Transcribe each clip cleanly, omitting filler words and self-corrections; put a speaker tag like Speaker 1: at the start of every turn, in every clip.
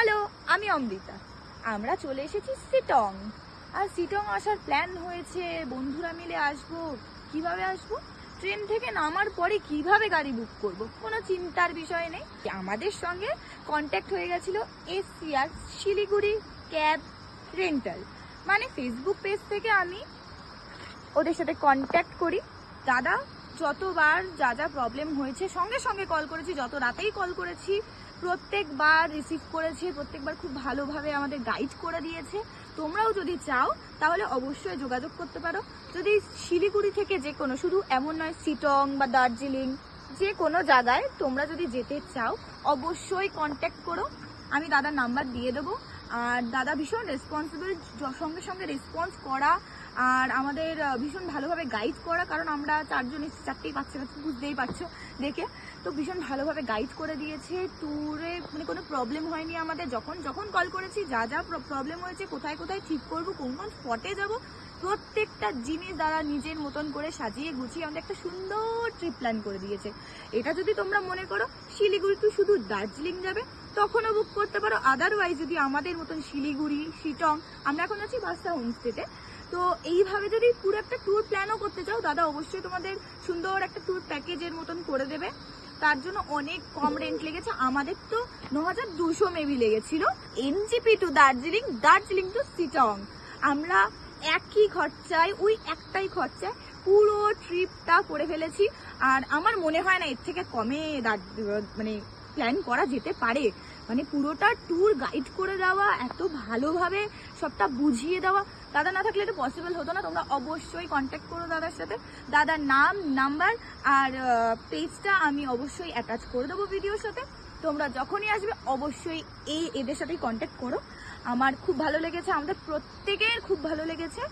Speaker 1: Hello, আমি অমৃতা। আমরা চলে এসেছি সিটং। আর সিটং আসার প্ল্যান হয়েছে, বন্ধুরা মিলে আসবো। কিভাবে আসবো? ট্রেন থেকে নামার পরে কিভাবে গাড়ি বুক করব, কোনো চিন্তার বিষয় নেই। আমাদের সঙ্গে কন্ট্যাক্ট হয়ে গেছিল এসসিআর শিলিগুড়ি ক্যাব রেন্টাল, মানে ফেসবুক পেজ থেকে আমি ওদের সাথে কন্ট্যাক্ট করি। দাদা যতবার যা যা প্রবলেম হয়েছে সঙ্গে সঙ্গে কল করেছি, যত রাতেই কল করেছি প্রত্যেকবার রিসিভ করেছে, প্রত্যেকবার খুব ভালোভাবে আমাদের গাইড করে দিয়েছে। তোমরাও যদি চাও তাহলে অবশ্যই যোগাযোগ করতে পারো। যদি শিলিগুড়ি থেকে যে কোনো, শুধু এমন নয় সিটং বা দার্জিলিং, যে কোনো জায়গায় তোমরা যদি যেতে চাও অবশ্যই কন্ট্যাক্ট করো। আমি দাদার নাম্বার দিয়ে দেবো। আর দাদা ভীষণ রেসপন্সিবল, সঙ্গে সঙ্গে রেসপন্স করা আর আমাদের ভীষণ ভালোভাবে গাইড করা, কারণ আমরা চারজন এসেছি, চারটেই বাচ্চা কাছে, বুঝতেই পারছো দেখে। তো ভীষণ ভালোভাবে গাইড করে দিয়েছে। ট্যুরে মানে কোনো প্রবলেম হয়নি আমাদের। যখন যখন কল করেছি যা যা প্রবলেম হয়েছে, কোথায় কোথায় ঠিক করবো, কোন কোন স্পটে যাবো, প্রত্যেকটা জিনিস দ্বারা নিজের মতন করে সাজিয়ে গুছিয়ে আমাদের একটা সুন্দর ট্রিপ প্ল্যান করে দিয়েছে। এটা যদি তোমরা মনে করো শিলিগুড়ি টু শুধু দার্জিলিং যাবে তখনও বুক করতে পারো। আদারওয়াইজ যদি আমাদের মতন শিলিগুড়ি শিটং, আমরা এখন আছি বাস্তা হোমস্টেতে, তো এইভাবে যদি পুরো একটা ট্যুর প্ল্যানও করতে চাও দাদা অবশ্যই তোমাদের সুন্দর একটা ট্যুর প্যাকেজের মতন করে দেবে। তার জন্য অনেক কম রেন্ট লেগেছে, আমাদের তো 9200 মেবি লেগেছিল। NJP to Darjeeling, Darjeeling to Sittong, আমরা একই খরচায়, ওই একটাই খরচায় পুরো ট্রিপটা করে ফেলেছি। আর আমার মনে হয় না এর থেকে কমে মানে প্ল্যান করা যেতে পারে। মানে পুরোটা ট্যুর গাইড করে দেওয়া, এত ভালোভাবে সবটা বুঝিয়ে দেওয়া, দাদা না থাকলে এটা পসিবল হতো না। তোমরা অবশ্যই কন্ট্যাক্ট করো দাদার সাথে। দাদার নাম, নাম্বার আর পেজটা আমি অবশ্যই অ্যাটাচ করে দেবো ভিডিওর সাথে। তোমরা যখনই আসবে অবশ্যই এদের সাথেই কন্ট্যাক্ট করো। আমার খুব ভালো লেগেছে, আমাদের প্রত্যেকের খুব ভালো লেগেছে।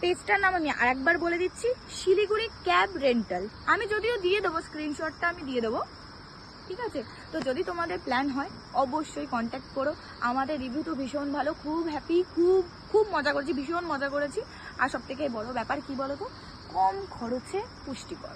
Speaker 1: পেজটার নাম আমি আরেকবার বলে দিচ্ছি, শিলিগুড়ি ক্যাব রেন্টাল। আমি যদিও দিয়ে দেবো, স্ক্রিনশটটা আমি দিয়ে দেবো, ঠিক আছে? তো যদি তোমাদের প্ল্যান হয় অবশ্যই কন্ট্যাক্ট করো। আমাদের রিভিউ তো ভীষণ ভালো, খুব হ্যাপি, খুব খুব মজা করেছি, ভীষণ মজা করেছি। আর সব থেকে বড় ব্যাপার কি বলো তো, কম খরচে পুষ্টিকর।